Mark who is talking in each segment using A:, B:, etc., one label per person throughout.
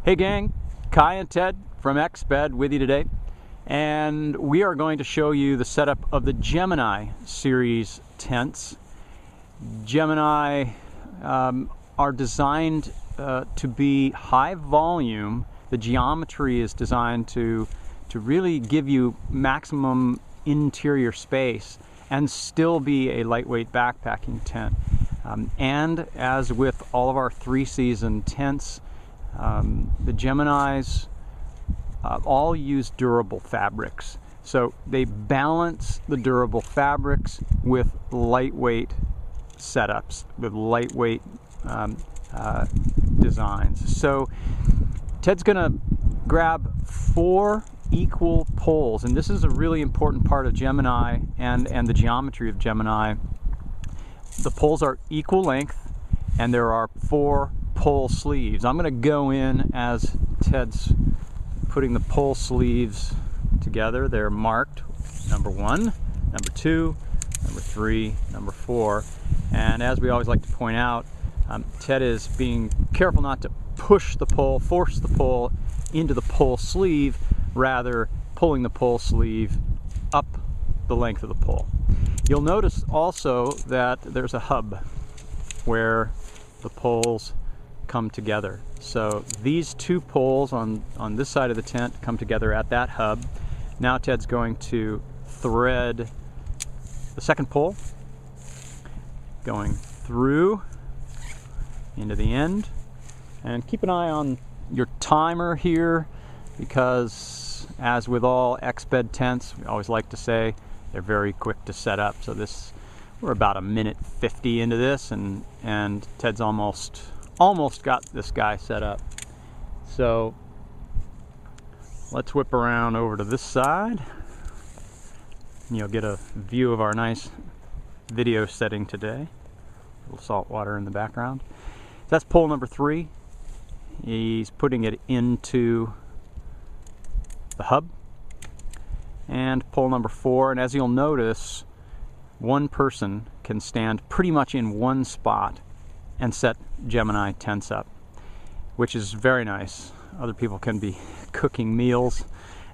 A: Hey gang, Kai and Ted from Exped with you today, and we are going to show you the setup of the Gemini series tents. Gemini are designed to be high volume. The geometry is designed to really give you maximum interior space and still be a lightweight backpacking tent. And as with all of our 3-season tents, the Geminis all use durable fabrics. So they balance the durable fabrics with lightweight setups, with lightweight designs. So Ted's gonna grab 4 equal poles, and this is a really important part of Gemini and the geometry of Gemini. The poles are equal length, and there are 4 pole sleeves. I'm going to go in as Ted's putting the pole sleeves together. They're marked number 1, number 2, number 3, number 4. And as we always like to point out, Ted is being careful not to push the pole, force the pole into the pole sleeve, rather pulling the pole sleeve up the length of the pole. You'll notice also that there's a hub where the poles come together. So these 2 poles on this side of the tent come together at that hub. Now Ted's going to thread the second pole, going through into the end. And keep an eye on your timer here, because as with all Exped tents, we always like to say they're very quick to set up. So we're about 1:50 into this, and Ted's almost got this guy set up. So let's whip around over to this side, and you'll get a view of our nice video setting today. A little salt water in the background. So that's pole number 3. He's putting it into the hub. And pole number 4, and as you'll notice, one person can stand pretty much in one spot and set Gemini tents up, which is very nice. Other people can be cooking meals,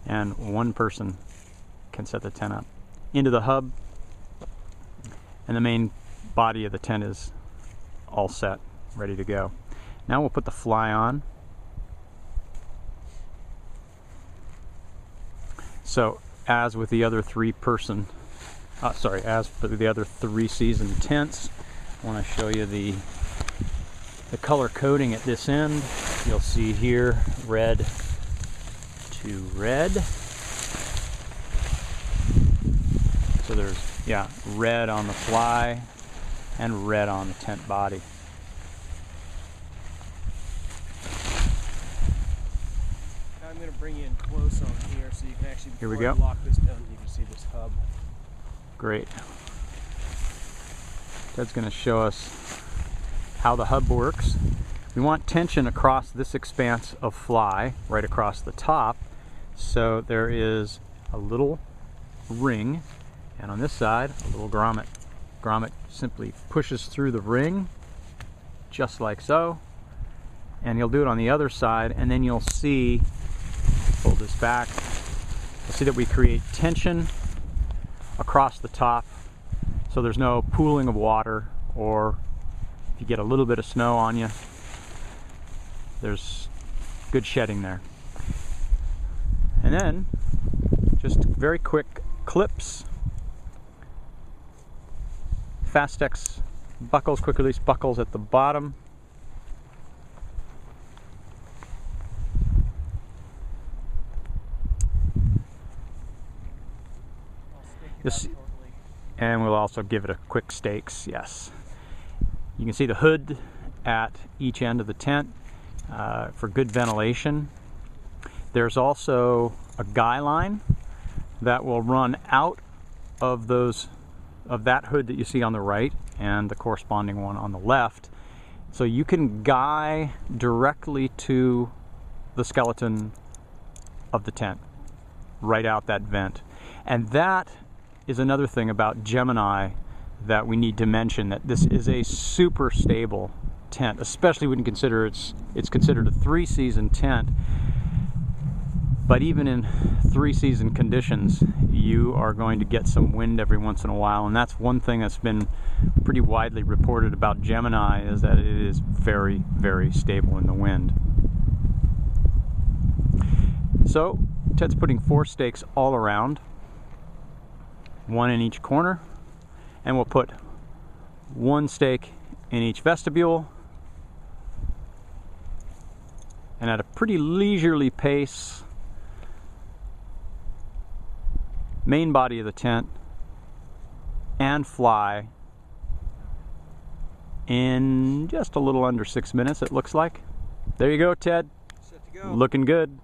A: and one person can set the tent up into the hub, and the main body of the tent is all set, ready to go. Now we'll put the fly on. So as with the other 3-season tents, I want to show you the color coding at this end. You'll see here red to red. So there's red on the fly and red on the tent body.
B: I'm going to bring you in close on here so you can actually,
A: here we go.
B: Lock this down, you can see this hub.
A: Great. Ted's going to show us how the hub works. We want tension across this expanse of fly, right across the top. So there is a little ring, and on this side, a little grommet. Grommet simply pushes through the ring, just like so. And you'll do it on the other side, and then you'll see, pull this back, you'll see that we create tension across the top, so there's no pooling of water, or if you get a little bit of snow on you, there's good shedding there. And then just very quick clips, Fastex buckles, quick release buckles at the bottom. And we'll also give it a quick stakes, yes. You can see the hood at each end of the tent for good ventilation. There's also a guy line that will run out of that hood that you see on the right and the corresponding one on the left. So you can guy directly to the skeleton of the tent, right out that vent. And that is another thing about Gemini that we need to mention, that this is a super stable tent, especially when you consider it's considered a 3-season tent. But even in 3-season conditions, you are going to get some wind every once in a while, and that's one thing that's been pretty widely reported about Gemini, is that it is very, very stable in the wind. So Ted's putting 4 stakes all around, 1 in each corner, and we'll put 1 stake in each vestibule, and at a pretty leisurely pace, main body of the tent and fly in just a little under 6 minutes, it looks like. There you go, Ted.
B: Set to go.
A: Looking good.